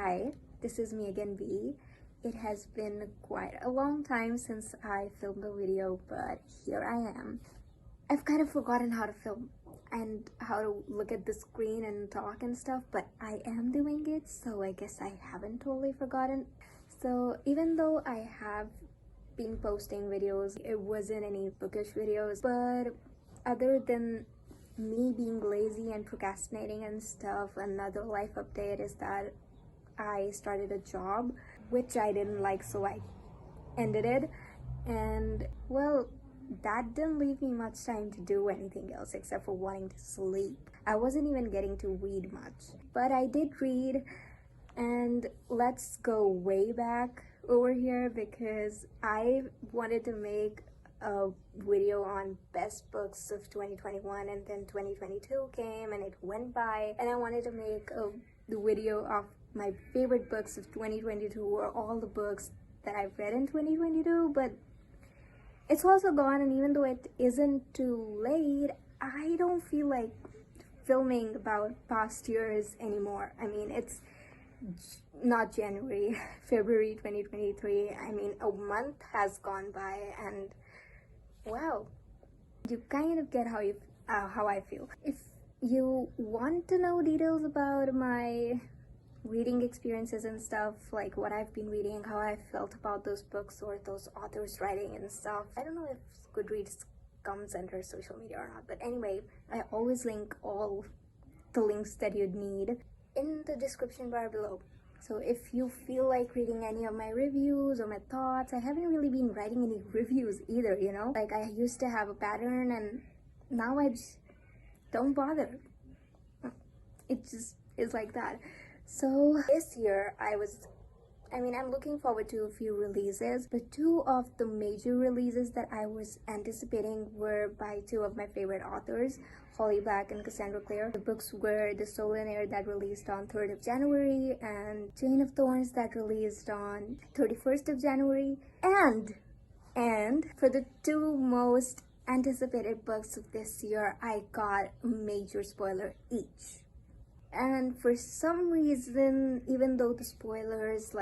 Hi, this is me again, B. It has been quite a long time since I filmed a video, but here I am. I've kind of forgotten how to film and how to look at the screen and talk and stuff, but I am doing it, so I guess I haven't totally forgotten. So even though I have been posting videos, it wasn't any bookish videos, but other than me being lazy and procrastinating and stuff, another life update is that I started a job which I didn't like, so I ended it. And well, that didn't leave me much time to do anything else except for wanting to sleep. I wasn't even getting to read much, but I did read. And let's go way back over here because I wanted to make a video on best books of 2021, and then 2022 came and it went by, and I wanted to make the video of my favorite books of 2022, or all the books that I've read in 2022, but it's also gone. And even though it isn't too late, I don't feel like filming about past years anymore. I mean, it's not January, February 2023. I mean, a month has gone by, and wow, you kind of get how I feel. If you want to know details about my reading experiences and stuff, like what I've been reading, how I felt about those books or those authors writing and stuff, I don't know if Goodreads comes under social media or not, but anyway, I always link all the links that you'd need in the description bar below. So if you feel like reading any of my reviews or my thoughts, I haven't really been writing any reviews either, you know? Like, I used to have a pattern and now I just don't bother. It just is like that. So this year I'm looking forward to a few releases, but two of the major releases that I was anticipating were by two of my favorite authors, Holly Black and Cassandra Clare. The books were The Stolen Heir, that released on 3rd of January, and Chain of Thorns, that released on 31st of January. And for the two most anticipated books of this year, I got a major spoiler each. And for some reason, even though the spoilers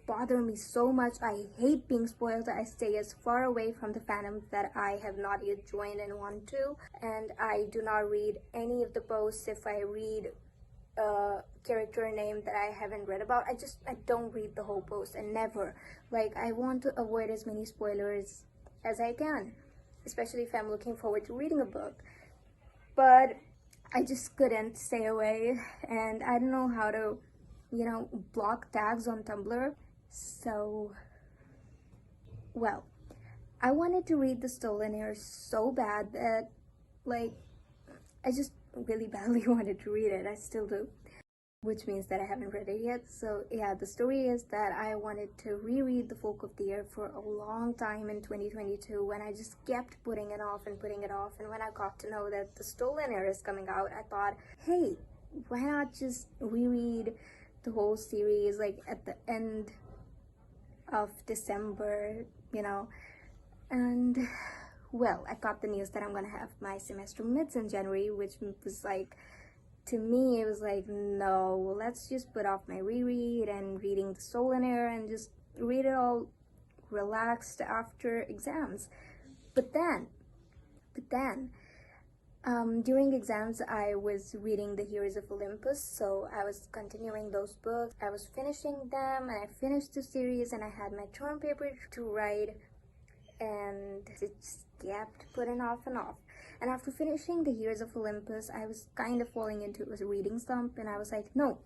bother me so much, I hate being spoiled, I stay as far away from the fandom that I have not yet joined and want to. And I do not read any of the posts. If I read a character name that I haven't read about, I don't read the whole post, and never. I want to avoid as many spoilers as I can, especially if I'm looking forward to reading a book. But I just couldn't stay away, and I don't know how to, block tags on Tumblr. So, well, I wanted to read The Stolen Heir so bad that, I just really badly wanted to read it. I still do, which means that I haven't read it yet. So yeah, the story is that I wanted to reread The Folk of the Air for a long time in 2022, when I just kept putting it off, and when I got to know that The Stolen Heir is coming out, I thought, hey, why not just reread the whole series at the end of December, and well, I got the news that I'm gonna have my semester mids in January, which was to me, it was no, let's just put off my reread and reading The Stolen Heir and just read it all relaxed after exams. But then, during exams, I was reading The Heroes of Olympus, so I was continuing those books. I was finishing them, and I finished the series, and I had my term paper to write, and it just kept putting off and off. And after finishing The Heroes of Olympus, I was kind of falling into a reading slump, and I was like, no,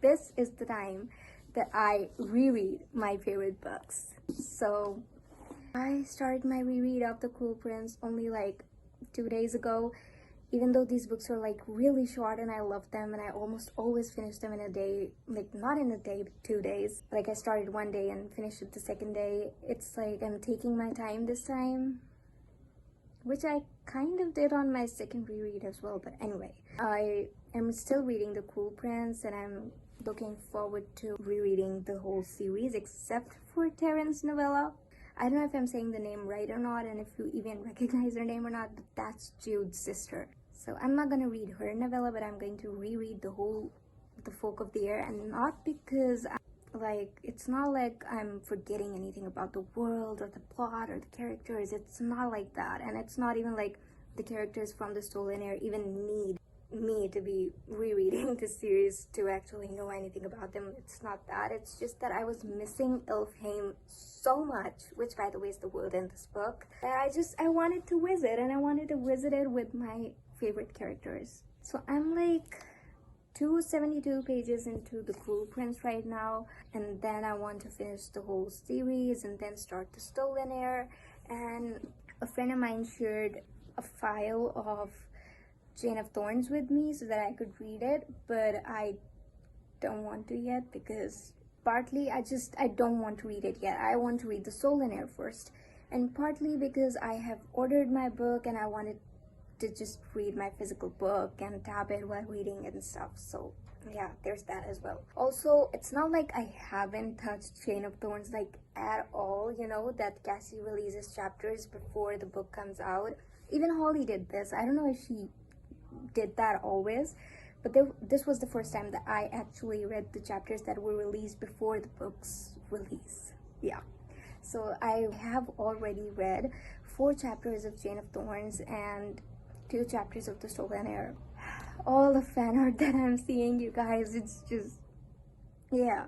this is the time that I reread my favorite books. So I started my reread of The Cruel Prince only 2 days ago. Even though these books are really short and I love them, and I almost always finish them in a day, not in a day, but 2 days. I started one day and finished it the second day. It's I'm taking my time this time, which I kind of did on my second reread as well. But anyway, I am still reading The Cruel Prince, and I'm looking forward to rereading the whole series except for Terrance's novella. I don't know if I'm saying the name right or not, and if you even recognize her name or not, but that's Jude's sister. So I'm not gonna read her novella, but I'm going to reread the whole the folk of the air, and not because it's not like I'm forgetting anything about the world or the plot or the characters. It's not like that, and it's not even like the characters from the Stolen Heir even need me to be rereading the series to actually know anything about them. It's not that. It's just that I was missing Elfheim so much, which by the way is the world in this book. I wanted to visit, and I wanted to visit it with my favorite characters. So I'm like 272 pages into the Cruel Prince right now, and then I want to finish the whole series and then start the Stolen Heir. And a friend of mine shared a file of Chain of Thorns with me so that I could read it, but I don't want to yet, because partly I don't want to read it yet. I want to read the Stolen Heir first, and partly because I have ordered my book and I wanted to just read my physical book and tap it while reading and stuff. So yeah, there's that as well. Also, it's not like I haven't touched Chain of Thorns like at all, you know, that Cassie releases chapters before the book comes out. Even Holly did this. I don't know if she did that always, but this was the first time that I actually read the chapters that were released before the book's release. Yeah, so I have already read 4 chapters of Chain of Thorns and 2 chapters of the Stolen Heir. All the fan art that I'm seeing, you guys, it's just, yeah.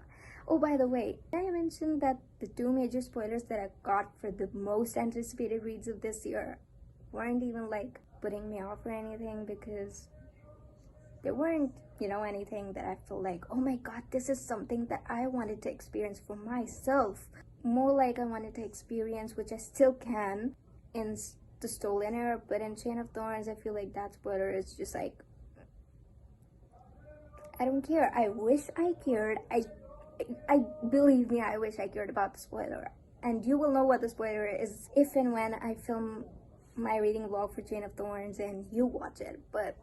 Oh, by the way, I mentioned that the 2 major spoilers that I got for the most anticipated reads of this year weren't even like putting me off or anything, because they weren't, you know, anything that I felt like, oh my god, this is something that I wanted to experience for myself. More like I wanted to experience, which I still can, in the Stolen Heir, but in Chain of Thorns, I feel like that spoiler is just like, I don't care. I wish I cared. I believe me, I wish I cared about the spoiler. And you will know what the spoiler is if and when I film my reading vlog for Chain of Thorns and you watch it, but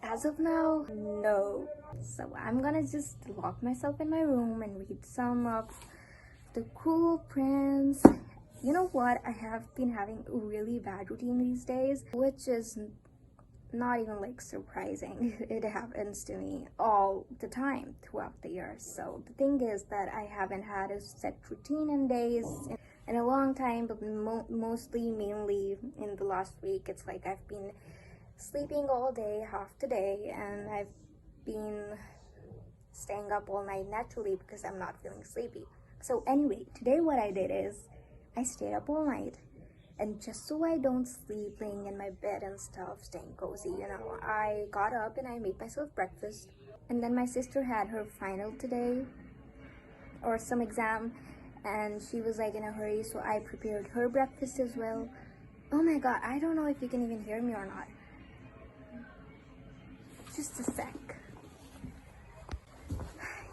as of now, no. So I'm gonna just lock myself in my room and read some of the Cruel Prince. You know what, I have been having a really bad routine these days, which is not even like surprising. It happens to me all the time throughout the year. So the thing is that I haven't had a set routine in days in a long time, but mainly in the last week. It's like I've been sleeping all day, half the day, and I've been staying up all night naturally because I'm not feeling sleepy. So anyway, today what I did is I stayed up all night, and just so I don't sleep laying in my bed and stuff, staying cozy, you know, I got up and I made myself breakfast. And then my sister had her final today, or some exam, and she was like in a hurry, so I prepared her breakfast as well. Oh my god, I don't know if you can even hear me or not. Just a sec.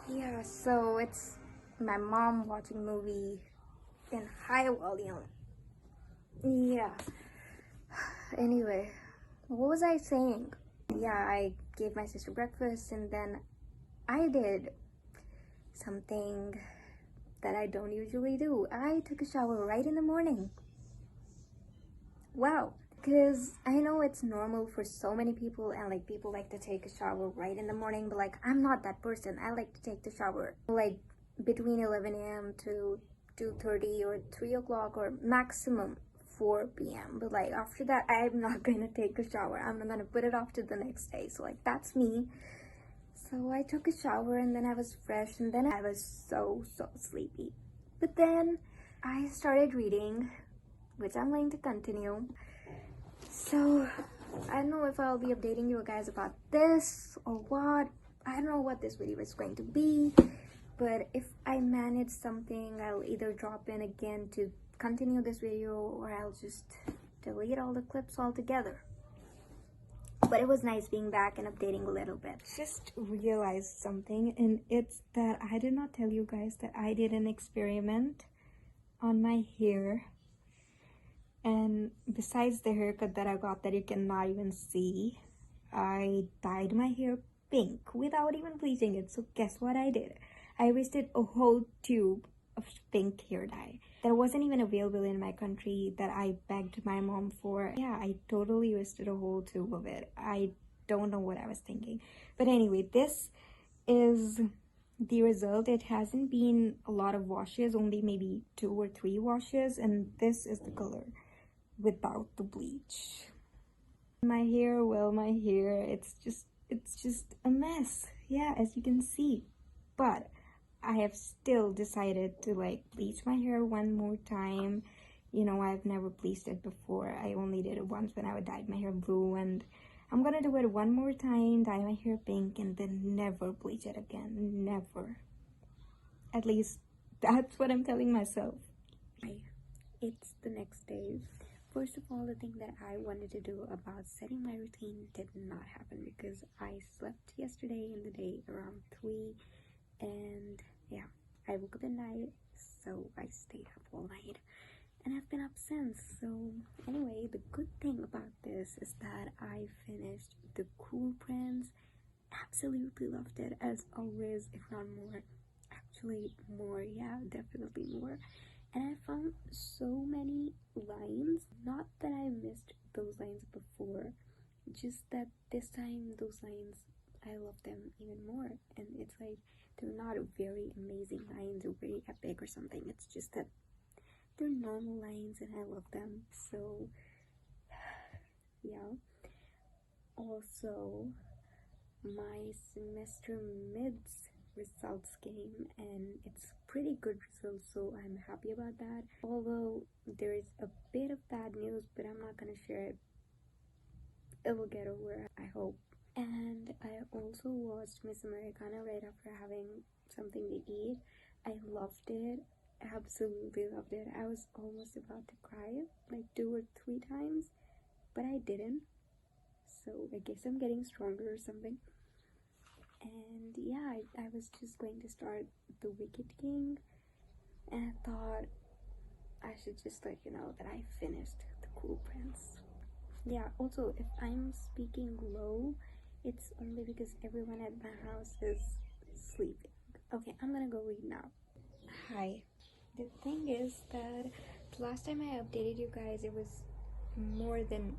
Yeah, so it's my mom watching movie in high volume. Yeah. Anyway, what was I saying? Yeah, I gave my sister breakfast, and then I did something that I don't usually do. I took a shower right in the morning. Wow. Because I know it's normal for so many people, and like people like to take a shower right in the morning, but like I'm not that person. I like to take the shower like between 11 a.m. to 2:30 or 3 o'clock or maximum 4 p.m. But like after that, I'm not gonna take a shower. I'm gonna put it off to the next day. So like that's me. So I took a shower, and then I was fresh, and then I was so sleepy. But then I started reading, which I'm going to continue. So I don't know if I'll be updating you guys about this or what. I don't know what this video is going to be, but if I manage something, I'll either drop in again to continue this video, or I'll just delete all the clips altogether. But it was nice being back and updating a little bit. Just realized something, and it's that I did not tell you guys that I did an experiment on my hair. And besides the haircut that I got that you cannot even see, I dyed my hair pink without even bleaching it. So guess what I did? I wasted a whole tube of pink hair dye that wasn't even available in my country, that I begged my mom for. Yeah, I totally wasted a whole tube of it. I don't know what I was thinking. But anyway, this is the result. It hasn't been a lot of washes, only maybe 2 or 3 washes, and this is the color without the bleach. My hair, well, my hair, it's just a mess, yeah, as you can see. But I have still decided to like bleach my hair one more time. You know, I've never bleached it before. I only did it once when I dyed my hair blue, and I'm gonna do it one more time, dye my hair pink, and then never bleach it again. Never. At least that's what I'm telling myself. It's the next day. First of all, the thing that I wanted to do about setting my routine did not happen because I slept yesterday in the day around 3, and yeah, I woke up at night, so I stayed up all night, and I've been up since. So anyway, the good thing about this is that I finished The Cruel Prince. Absolutely loved it, as always, if not more. Actually more, yeah, definitely more. And I found so many lines. Not that I missed those lines before, just that this time those lines, I love them even more. And it's like, they're not very amazing lines or very epic or something. It's just that they're normal lines and I love them. So yeah. Also, my semester mids results came, and it's pretty good results, so I'm happy about that. Although there is a bit of bad news, but I'm not gonna share it. It will get over, I hope. And I also watched Miss Americana right after having something to eat. I loved it. Absolutely loved it. I was almost about to cry like 2 or 3 times, but I didn't. So I guess I'm getting stronger or something. And yeah, I was just going to start The Wicked King, and I thought I should just let you know that I finished The Cruel Prince. Yeah, also, if I'm speaking low, it's only because everyone at my house is sleeping. Okay, I'm gonna go read now. Hi. The thing is that the last time I updated you guys, it was more than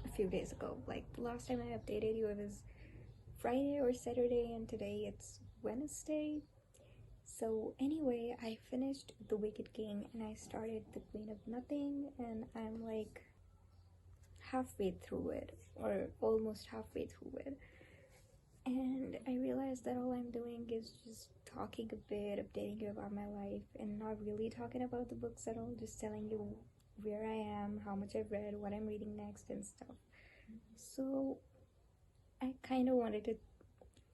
a few days ago. Like, the last time I updated you, it was Friday or Saturday, and today it's Wednesday. So anyway, I finished The Wicked King and I started The Queen of Nothing, and I'm like halfway through it, or almost halfway through it. And I realized that all I'm doing is just talking a bit, updating you about my life, and not really talking about the books at all, just telling you where I am, how much I've read, what I'm reading next, and stuff. So I kind of wanted to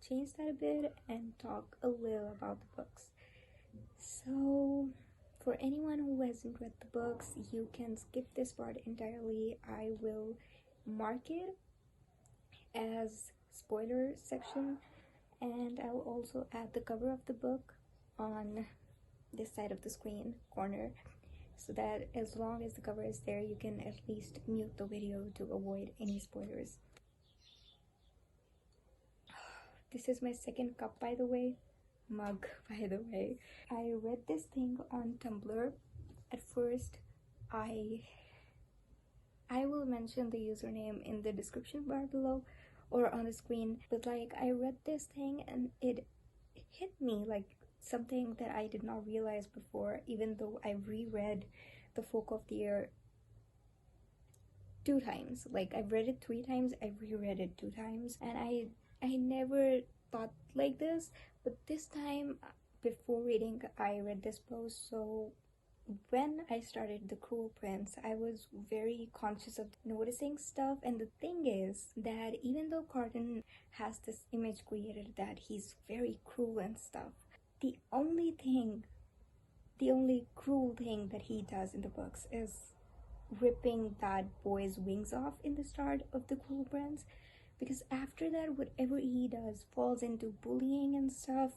change that a bit and talk a little about the books. So for anyone who hasn't read the books, you can skip this part entirely. I will mark it as spoiler section, and I will also add the cover of the book on this side of the screen corner, so that as long as the cover is there, you can at least mute the video to avoid any spoilers. This is my second cup, by the way. Mug, by the way. I read this thing on Tumblr. At first, I will mention the username in the description bar below or on the screen, but like, I read this thing and it hit me like something that I did not realize before, even though I reread The Folk of the Year 2 times. Like, I've read it 3 times, I reread it 2 times, and I never thought like this, but this time before reading, I read this post. So when I started The Cruel Prince, I was very conscious of noticing stuff. And the thing is that even though Cardan has this image created that he's very cruel and stuff, the only cruel thing that he does in the books is ripping that boy's wings off in the start of The Cruel Prince. Because after that, whatever he does falls into bullying and stuff,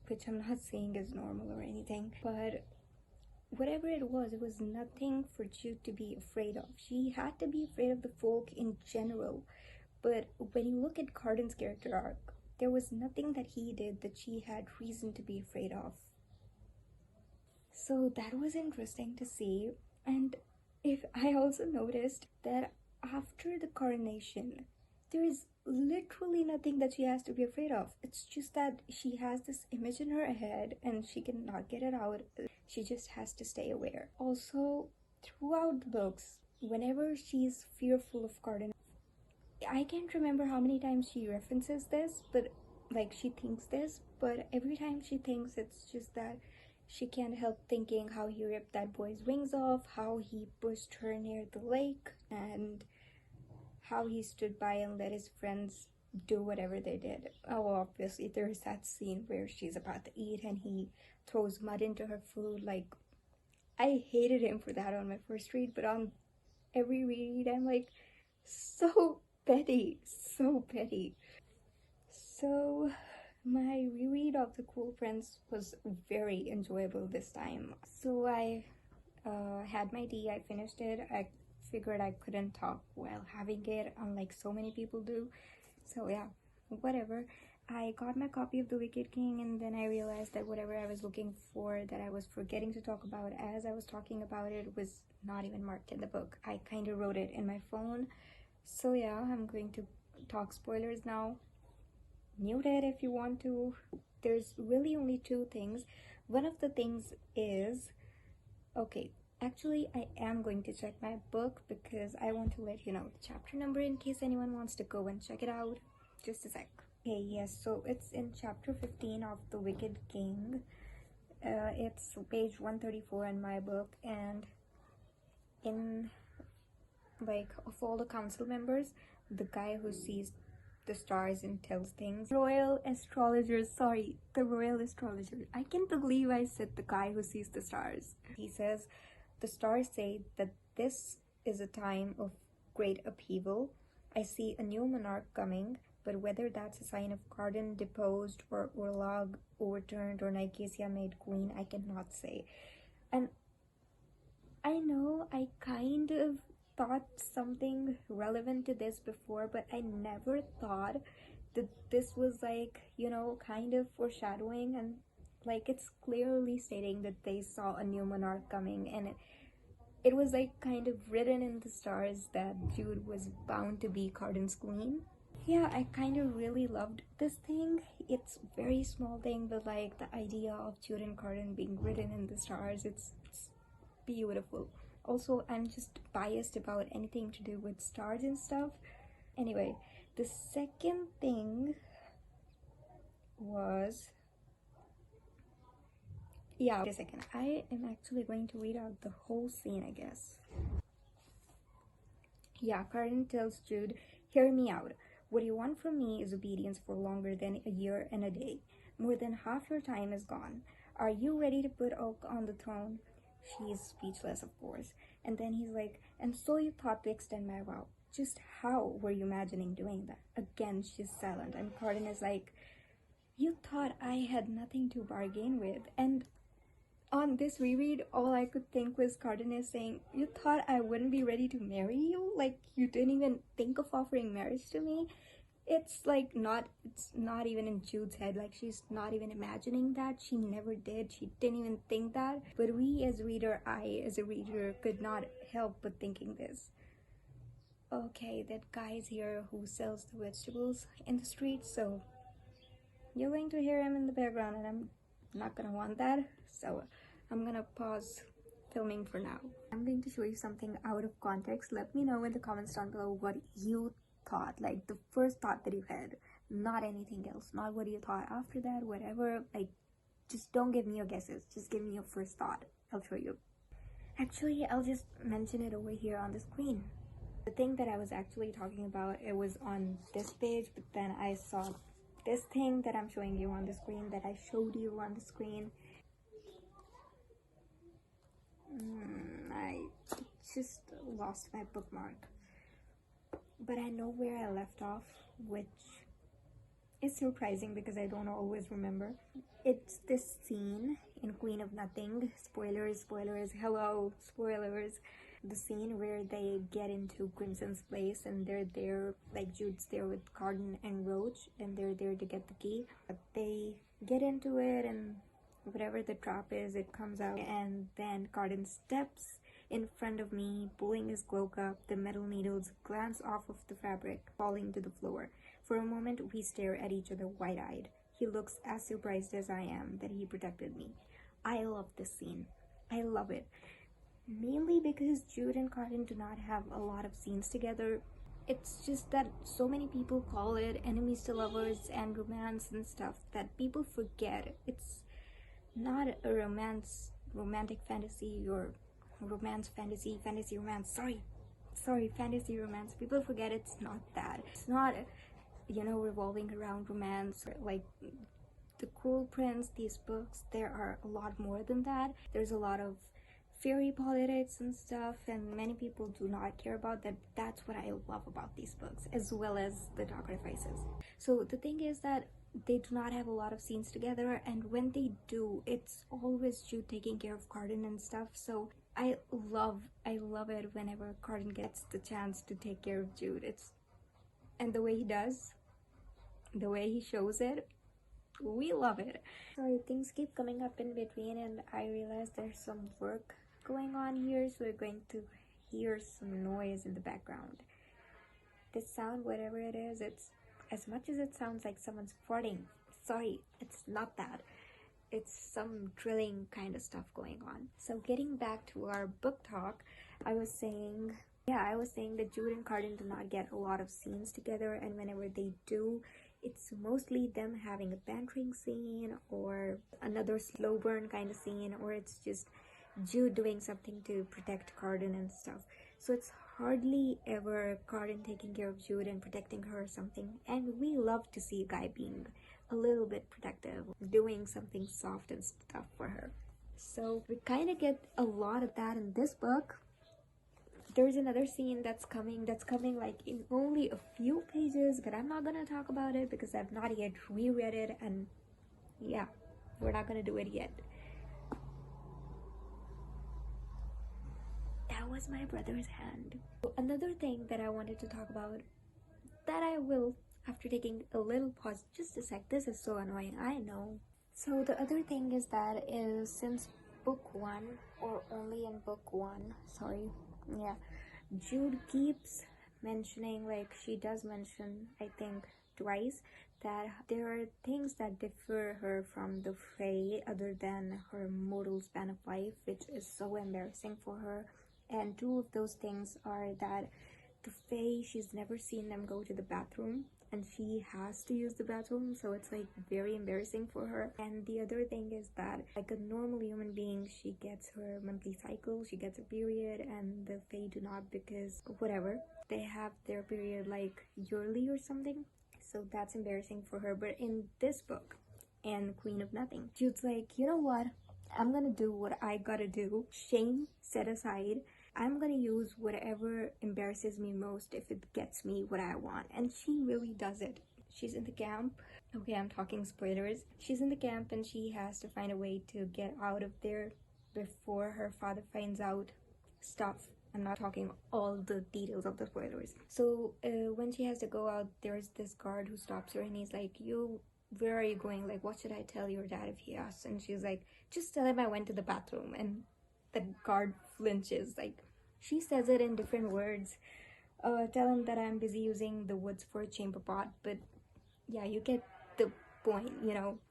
which I'm not saying is normal or anything, but whatever it was nothing for Jude to be afraid of. She had to be afraid of the folk in general, but when you look at Cardan's character arc, there was nothing that he did that she had reason to be afraid of. So that was interesting to see. And if I also noticed that after the coronation, there is literally nothing that she has to be afraid of. It's just that she has this image in her head and she cannot get it out. She just has to stay aware. Also, throughout the books, whenever she's fearful of Cardan, I can't remember how many times she references this, but like she thinks this, but every time she thinks, it's just that she can't help thinking how he ripped that boy's wings off, how he pushed her near the lake, and how he stood by and let his friends do whatever they did. Oh, obviously, there's that scene where she's about to eat and he throws mud into her food. Like, I hated him for that on my first read, but on every read, I'm like, so petty, so petty. So, my reread of The Cruel Prince was very enjoyable this time. So, I had my tea, I finished it. I figured I couldn't talk while having it, unlike so many people do. So yeah, whatever. I got my copy of The Wicked King, and then I realized that whatever I was looking for that I was forgetting to talk about as I was talking about it was not even marked in the book. I kind of wrote it in my phone. So yeah, I'm going to talk spoilers now. Mute it if you want to. There's really only two things. One of the things is, okay, actually, I am going to check my book because I want to let you know the chapter number in case anyone wants to go and check it out. Just a sec. Okay, yes, so it's in chapter 15 of The Wicked King. It's page 134 in my book, and in, like, of all the council members, the guy who sees the stars and tells things, the royal astrologer, I can't believe I said the guy who sees the stars. He says, the stars say that this is a time of great upheaval. I see a new monarch coming, but whether that's a sign of Cardan deposed or Locke overturned or Nicasia made queen, I cannot say. And I know I kind of thought something relevant to this before, but I never thought that this was like, you know, kind of foreshadowing, and like it's clearly stating that they saw a new monarch coming, and it was like kind of written in the stars that Jude was bound to be Cardan's queen. Yeah, I kind of really loved this thing. It's a very small thing, but like the idea of Jude and Cardan being written in the stars, it's beautiful. Also, I'm just biased about anything to do with stars and stuff. Anyway, the second thing was, yeah, wait a second. I am actually going to read out the whole scene, I guess. Yeah, Cardan tells Jude, hear me out. What you want from me is obedience for longer than a year and a day. More than half your time is gone. Are you ready to put Oak on the throne? She's speechless, of course. And then he's like, and so you thought to extend my vow. Just how were you imagining doing that? Again, she's silent, and Cardan is like, you thought I had nothing to bargain with. And on this reread, all I could think was Cardan is saying, you thought I wouldn't be ready to marry you? Like, you didn't even think of offering marriage to me? It's like it's not even in Jude's head. Like, she's not even imagining that. She never did. She didn't even think that. But we as reader, I as a reader, could not help but thinking this. Okay, that guy's here who sells the vegetables in the street, so you're going to hear him in the background, and I'm not gonna want that, so I'm gonna pause filming for now. I'm going to show you something out of context. Let me know in the comments down below what you thought, like the first thought that you had, not anything else, not what you thought after that, whatever. Like, just don't give me your guesses, just give me your first thought. I'll show you. Actually, I'll just mention it over here on the screen. The thing that I was actually talking about, it was on this page, but then I saw this thing that I'm showing you on the screen, that I showed you on the screen. I just lost my bookmark, but I know where I left off, which is surprising because I don't always remember. It's this scene in Queen of Nothing. Spoilers, hello, spoilers. The scene where they get into Crimson's place and they're there, like Jude's there with Cardan and Roach, and they're there to get the key. But they get into it, and whatever the trap is, it comes out, and then Cardan steps in front of me, pulling his cloak up. The metal needles glance off of the fabric, falling to the floor. For a moment, we stare at each other wide-eyed. He looks as surprised as I am that he protected me. I love this scene. I love it. Mainly because Jude and Cardan do not have a lot of scenes together. It's just that so many people call it enemies to lovers and romance and stuff that people forget. It's not a romantic fantasy or romance fantasy, fantasy romance. Sorry, fantasy romance. People forget it's not that. It's not, revolving around romance. Like The Cruel Prince, these books, there are a lot more than that. There's a lot of fairy politics and stuff, and many people do not care about that. That's what I love about these books, as well as the Dark Artifices. So the thing is that they do not have a lot of scenes together, and when they do, it's always Jude taking care of Cardan and stuff. So I love it whenever Cardan gets the chance to take care of Jude. And the way he does, the way he shows it, we love it. Sorry, things keep coming up in between, and I realize there's some work going on here, so we're going to hear some noise in the background. This sound, whatever it is, it's as much as it sounds like someone's farting. Sorry, it's not that. It's some drilling kind of stuff going on. So getting back to our book talk, I was saying that Jude and Cardan do not get a lot of scenes together, and whenever they do, it's mostly them having a bantering scene or another slow burn kind of scene, or it's just Jude doing something to protect Cardan and stuff. So it's hardly ever Cardan taking care of Jude and protecting her or something, and we love to see a guy being a little bit protective, doing something soft and stuff for her. So we kind of get a lot of that in this book. There's another scene that's coming like in only a few pages, but I'm not gonna talk about it because I've not yet reread it, and yeah, we're not gonna do it yet. That was my brother's hand. Another thing that I wanted to talk about, that I will after taking a little pause. Just a sec, this is so annoying, I know. So the other thing is that since book 1, or only in book 1, sorry, yeah, Jude keeps mentioning, like she does mention, I think twice, that there are things that differ her from the Fae other than her mortal span of life, which is so embarrassing for her. And two of those things are that the Fae, she's never seen them go to the bathroom, and she has to use the bathroom, so it's like very embarrassing for her. And the other thing is that, like a normal human being, she gets her monthly cycle, she gets a period, and the Fae do not, because whatever, they have their period like yearly or something. So that's embarrassing for her. But in this book, and Queen of Nothing, Jude's like, you know what, I'm gonna do what I gotta do. Shame set aside, I'm gonna use whatever embarrasses me most if it gets me what I want. And she really does it. She's in the camp. Okay, I'm talking spoilers. She's in the camp and she has to find a way to get out of there before her father finds out stuff. I'm not talking all the details of the spoilers. So when she has to go out, there's this guard who stops her and he's like, where are you going? Like, what should I tell your dad if he asks? And she's like, just tell him I went to the bathroom. And the guard flinches. Like, she says it in different words. Tell him that I'm busy using the woods for a chamber pot. But yeah, you get the point,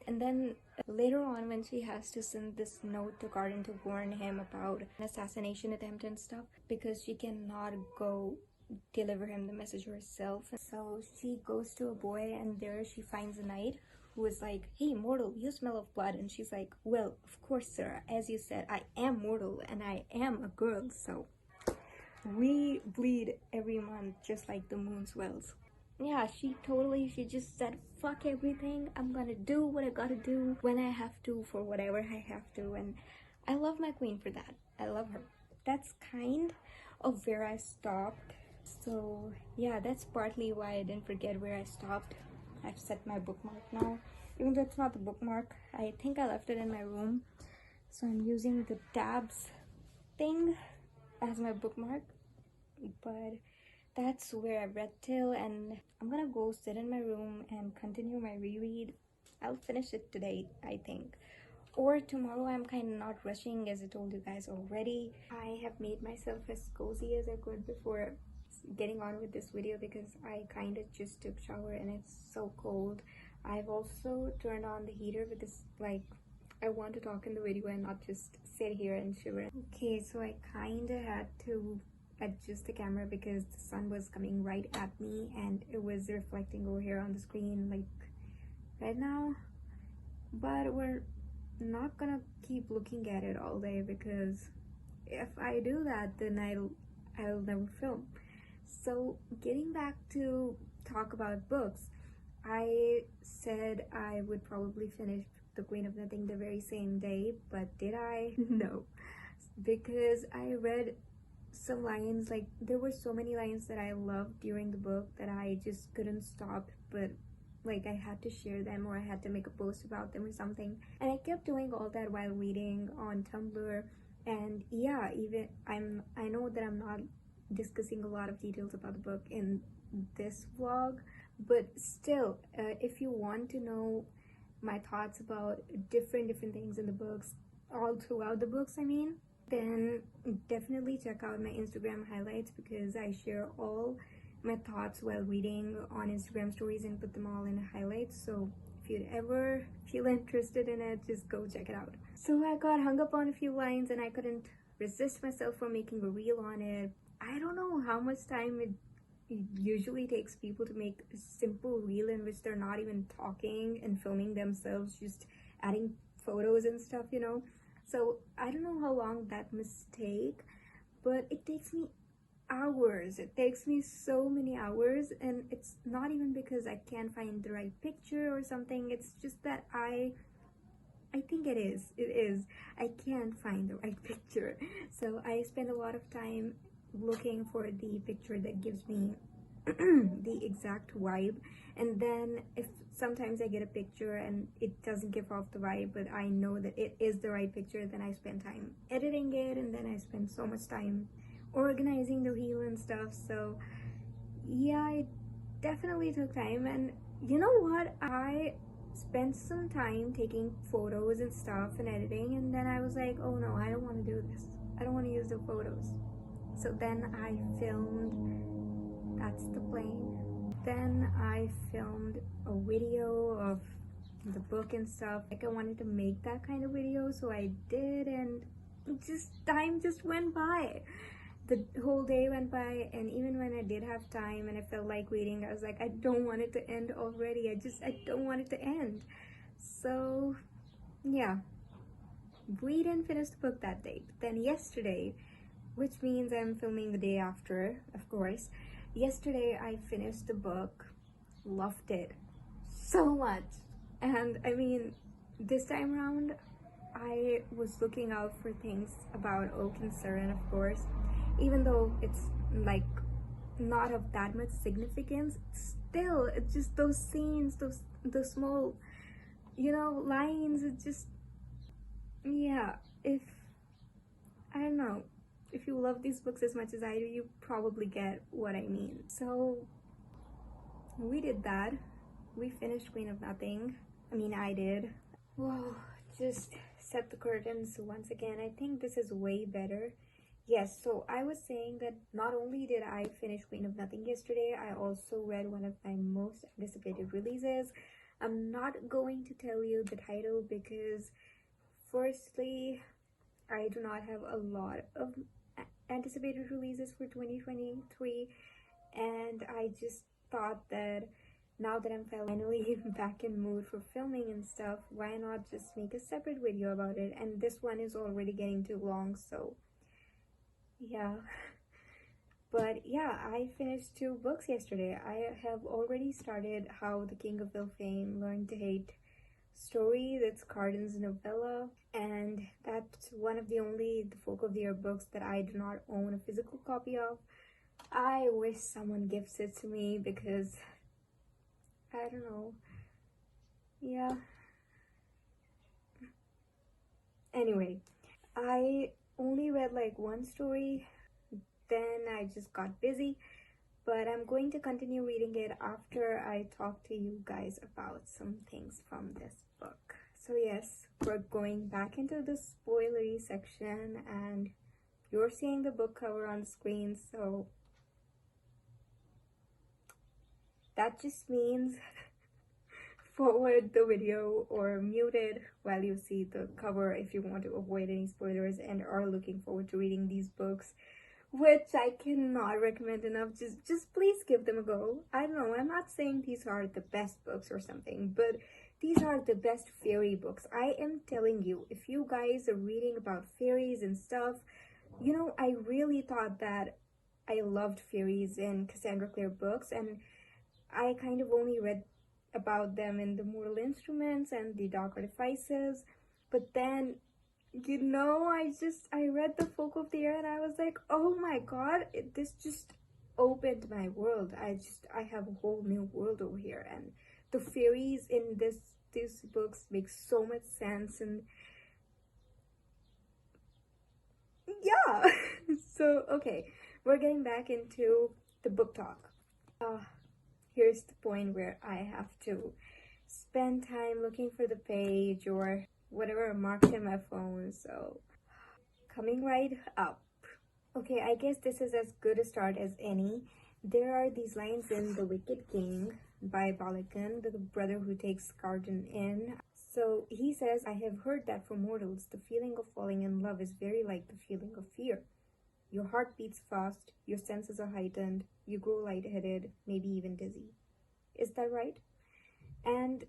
And then later on, when she has to send this note to Cardan to warn him about an assassination attempt and stuff, because she cannot go deliver him the message herself, so she goes to a boy, and there she finds a knight who is like, hey mortal, you smell of blood. And she's like, well, of course sir, as you said, I am mortal and I am a girl, so we bleed every month just like the moon swells. Yeah, she just said, fuck everything, I'm gonna do what I gotta do when I have to, for whatever I have to. And I love my queen for that. I love her. That's kind of where I stopped. So yeah, that's partly why I didn't forget where I stopped. I've set my bookmark now, even though it's not the bookmark. I think I left it in my room, so I'm using the tabs thing as my bookmark. But that's where I read till, and I'm gonna go sit in my room and continue my reread. I'll finish it today, I think, or tomorrow. I'm kind of not rushing, as I told you guys already. I have made myself as cozy as I could before getting on with this video because I kind of just took shower and it's so cold. I've also turned on the heater because like I want to talk in the video and not just sit here and shiver. Okay, so I kind of had to adjust the camera because the sun was coming right at me and it was reflecting over here on the screen like right now. But we're not gonna keep looking at it all day because if I do that, then I'll never film. So getting back to talk about books, I said I would probably finish The Queen of Nothing the very same day, but did I? No, because I read some lines, like there were so many lines that I loved during the book that I just couldn't stop, but like I had to share them or I had to make a post about them or something, and I kept doing all that while reading on Tumblr. And yeah, even I know that I'm not discussing a lot of details about the book in this vlog, but still, if you want to know my thoughts about different things in the books, all throughout the books, I mean, then definitely check out my Instagram highlights because I share all my thoughts while reading on Instagram stories and put them all in highlights. So if you'd ever feel interested in it, just go check it out. So I got hung up on a few lines and I couldn't resist myself from making a reel on it. I don't know how much time it usually takes people to make a simple reel in which they're not even talking and filming themselves, just adding photos and stuff, you know. So I don't know how long that must take, but it takes me hours. It takes me so many hours, and it's not even because I can't find the right picture or something. It's just that I think it is I can't find the right picture. So I spend a lot of time looking for the picture that gives me the exact vibe, and then if sometimes I get a picture and it doesn't give off the vibe, but I know that it is the right picture, then I spend time editing it, and then I spend so much time organizing the reel and stuff. So yeah, it definitely took time. And you know what, I spent some time taking photos and stuff and editing, and then I was like, oh no, I don't want to do this. I don't want to use the photos. So then I filmed, that's the plane. Then I filmed a video of the book and stuff. Like I wanted to make that kind of video, so I did, and time just went by. The whole day went by, and even when I did have time and I felt like reading, I was like, I don't want it to end already. I don't want it to end. So yeah, we didn't finish the book that day. But then yesterday, which means I'm filming the day after, of course. Yesterday I finished the book, loved it so much. And I mean, this time around, I was looking out for things about Oak and Saren, of course. Even though it's like not of that much significance, still, it's just those scenes, those small, you know, lines. It just, yeah, I don't know, if you love these books as much as I do, you probably get what I mean. So we did that. We finished Queen of Nothing. I mean, I did. Whoa, just set the curtains once again. I think this is way better. Yes, so I was saying that not only did I finish Queen of Nothing yesterday, I also read one of my most anticipated releases. I'm not going to tell you the title because firstly, I do not have a lot of anticipated releases for 2023, and I just thought that now that I'm finally back in mood for filming and stuff, why not just make a separate video about it? And this one is already getting too long, so yeah. But yeah, I finished 2 books yesterday. I have already started How the King of Ill Fame Learned to Hate story. That's Cardan's novella, and that's one of the Folk of the Year books that I do not own a physical copy of. I wish someone gifts it to me because I don't know. Yeah. Anyway, I only read like 1 story, then I just got busy, but I'm going to continue reading it after I talk to you guys about some things from this book. So yes, we're going back into the spoilery section, and you're seeing the book cover on the screen, so That just means forward the video or mute it while you see the cover if you want to avoid any spoilers and are looking forward to reading these books, which I cannot recommend enough. Just please give them a go. I don't know, I'm not saying these are the best books or something, but these are the best fairy books. I am telling you, if you guys are reading about fairies and stuff, you know, I really thought that I loved fairies in Cassandra Clare books, and I kind of only read about them in the Mortal Instruments and the Dark Artifices, but then, you know, I read the Folk of the Air and I was like, oh my god, this just opened my world. I have a whole new world over here, and the fairies in these books make so much sense. And yeah. So okay, we're getting back into the book talk. Here's the point where I have to spend time looking for the page or whatever marked in my phone. So coming right up. Okay, I guess this is as good a start as any. There are these lines in The Wicked King by Balekin, the brother who takes Cardan in. So he says, I have heard that for mortals, the feeling of falling in love is very like the feeling of fear. Your heart beats fast, your senses are heightened, you grow lightheaded, maybe even dizzy. Is that right? And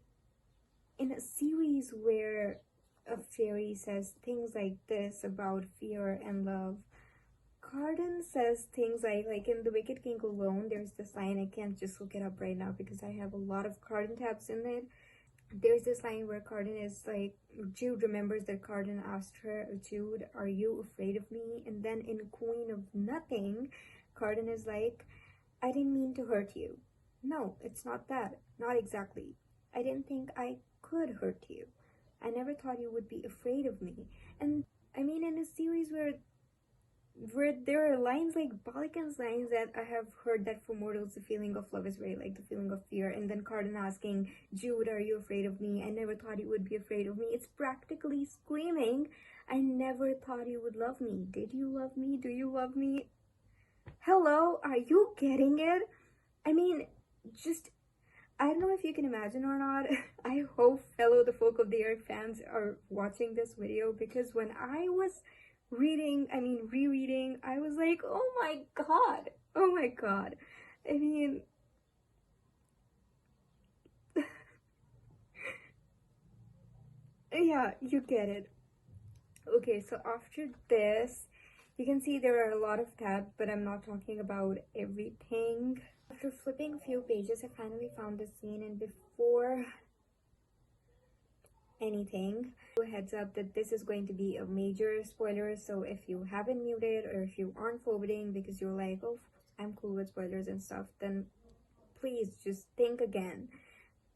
in a series where a fairy says things like this about fear and love, Cardan says things like in The Wicked King alone, there's this line, I can't just look it up right now because I have a lot of Cardan tabs in it. There's this line where Cardan is like, Jude remembers that Cardan asked her, Jude, are you afraid of me? And then in Queen of Nothing, Cardan is like, I didn't mean to hurt you. No, it's not that. Not exactly. I didn't think I could hurt you. I never thought you would be afraid of me. And I mean, in a series where there are lines like Balekin's lines that I have heard that for mortals the feeling of love is very like the feeling of fear, and then Cardan asking, Jude, are you afraid of me? I never thought you would be afraid of me. It's practically screaming, I never thought you would love me. Did you love me? Do you love me? Hello, are you getting it? I mean, just, I don't know if you can imagine or not. I hope fellow The Folk of the Air fans are watching this video, because when I was rereading, I was like, oh my god, oh my god. I mean, yeah, you get it. Okay, so after this, you can see there are a lot of tabs, but I'm not talking about everything. After flipping a few pages, I finally found the scene, and before anything, a heads up that this is going to be a major spoiler, so if you haven't muted or if you aren't forwarding because you're like, oh, I'm cool with spoilers and stuff, then please just think again.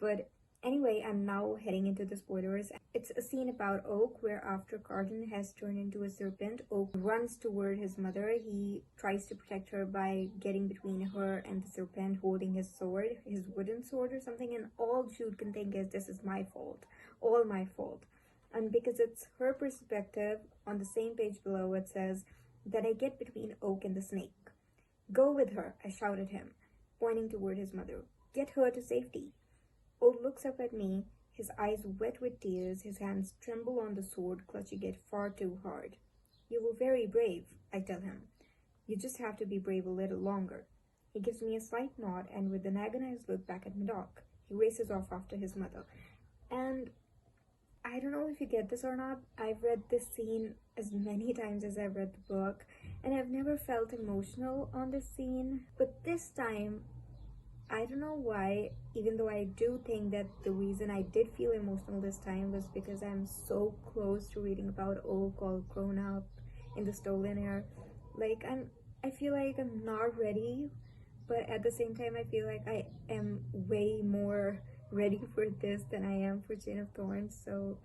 But anyway, I'm now heading into the spoilers. It's a scene about Oak where after Cardan has turned into a serpent, Oak runs toward his mother. He tries to protect her by getting between her and the serpent, holding his sword, his wooden sword or something, and all Jude can think is, this is my fault, all my fault. And because it's her perspective, on the same page below it says that I get between Oak and the snake. Go with her, I shout at him, pointing toward his mother. Get her to safety. Oak looks up at me, his eyes wet with tears, his hands tremble on the sword, clutching it far too hard. You were very brave, I tell him. You just have to be brave a little longer. He gives me a slight nod, and with an agonized look back at Medoc, he races off after his mother. And I don't know if you get this or not, I've read this scene as many times as I've read the book, and I've never felt emotional on this scene, but this time, I don't know why, even though I do think that the reason I did feel emotional this time was because I'm so close to reading about Oak all grown up in the Stolen Heir. Like, I feel like I'm not ready, but at the same time I feel like I am way more ready for this than I am for Chain of Thorns. So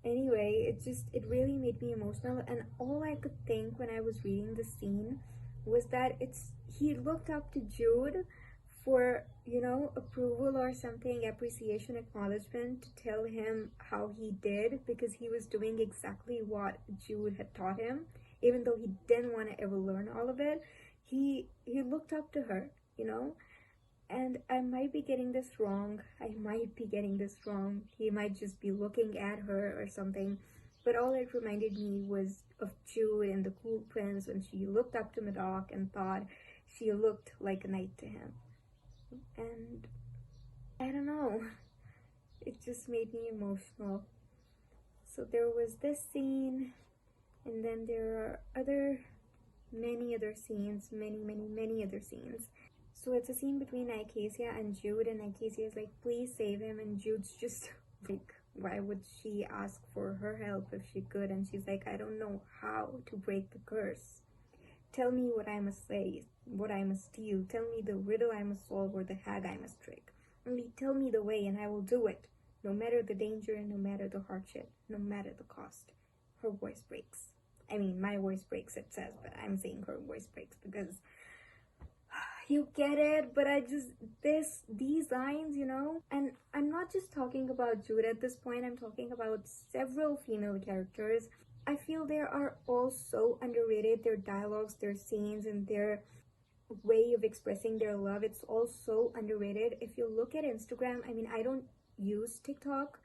anyway, it really made me emotional, and all I could think when I was reading the scene was that he looked up to Jude for, you know, approval or something, appreciation, acknowledgement, to tell him how he did, because he was doing exactly what Jude had taught him, even though he didn't want to ever learn all of it. He looked up to her, you know, And I might be getting this wrong. He might just be looking at her or something. But all it reminded me was of Jude and the Cool Prince when she looked up to Madoc and thought she looked like a knight to him. And I don't know, it just made me emotional. So there was this scene, and then there are many other scenes. So it's a scene between Acacia and Jude, and Acacia is like, please save him, and Jude's just like, why would she ask for her help if she could? And she's like, I don't know how to break the curse. Tell me what I must say, what I must steal. Tell me the riddle I must solve or the hag I must trick. Only tell me the way and I will do it. No matter the danger, no matter the hardship, no matter the cost. Her voice breaks. I mean, my voice breaks, it says, but I'm saying her voice breaks because you get it. But these lines, you know, and I'm not just talking about Jude at this point, I'm talking about several female characters. I feel they are all so underrated. Their dialogues, their scenes, and their way of expressing their love, it's all so underrated. If you look at Instagram, I mean, I don't use TikTok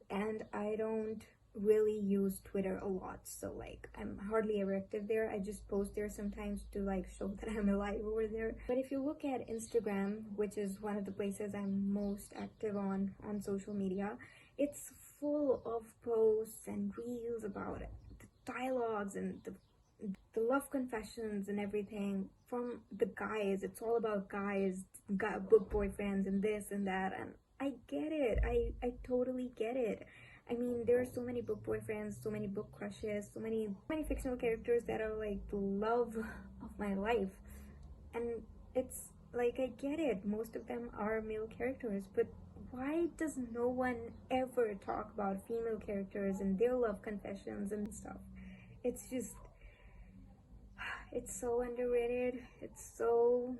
and I don't really use Twitter a lot, so like I'm hardly ever active there. I just post there sometimes to like show that I'm alive over there. But if you look at Instagram, which is one of the places I'm most active on social media, it's full of posts and reels about it, the dialogues and the love confessions and everything from the guys. It's all about guys, book boyfriends and this and that, and I get it. I totally get it. I mean, there are so many book boyfriends, so many book crushes, so many fictional characters that are like the love of my life, and it's like, I get it, most of them are male characters, but why does no one ever talk about female characters and their love confessions and stuff? It's so underrated. It's so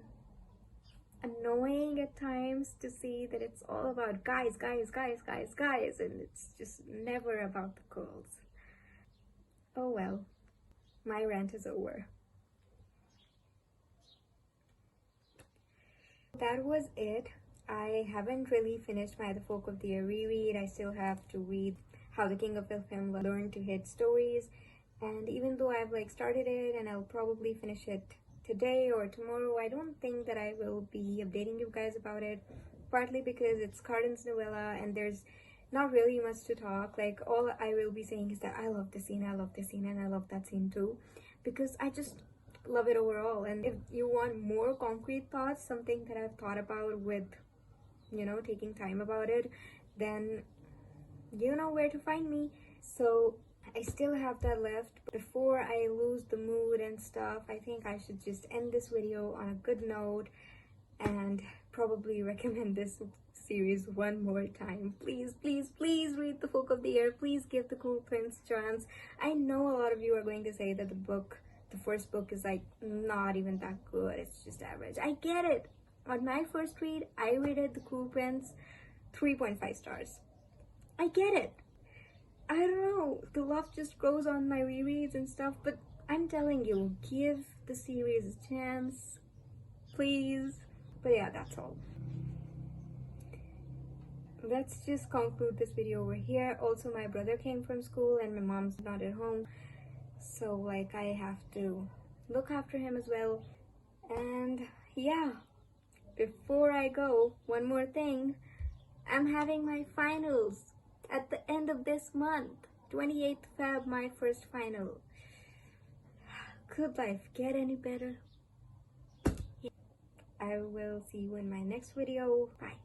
annoying at times to see that it's all about guys, and it's just never about the girls. Oh well, my rant is over. That was it. I haven't really finished my The Folk of the Year reread. I still have to read How the King of Film Learned to Hit Stories, and even though I've like started it and I'll probably finish it today or tomorrow, I don't think that I will be updating you guys about it, partly because it's Cardan's novella and there's not really much to talk. Like, all I will be saying is that I love this scene, and I love that scene too, because I just love it overall. And if you want more concrete thoughts, something that I've thought about with, you know, taking time about it, then you know where to find me. So I still have that left. Before I lose the mood and stuff, I think I should just end this video on a good note and probably recommend this series one more time. Please read The Folk of the Year. Please give The Cool Prince a chance. I know a lot of you are going to say that the first book is like not even that good, it's just average. I get it. On my first read, I rated The Cool Prince 3.5 stars. I get it. I don't know, the love just grows on my rereads and stuff, but I'm telling you, give the series a chance, please. But yeah, that's all. Let's just conclude this video over here. Also, my brother came from school and my mom's not at home, so like I have to look after him as well. And yeah, before I go, one more thing. I'm having my finals at the end of this month, 28th Feb, my first final. Could life get any better? I will see you in my next video. Bye.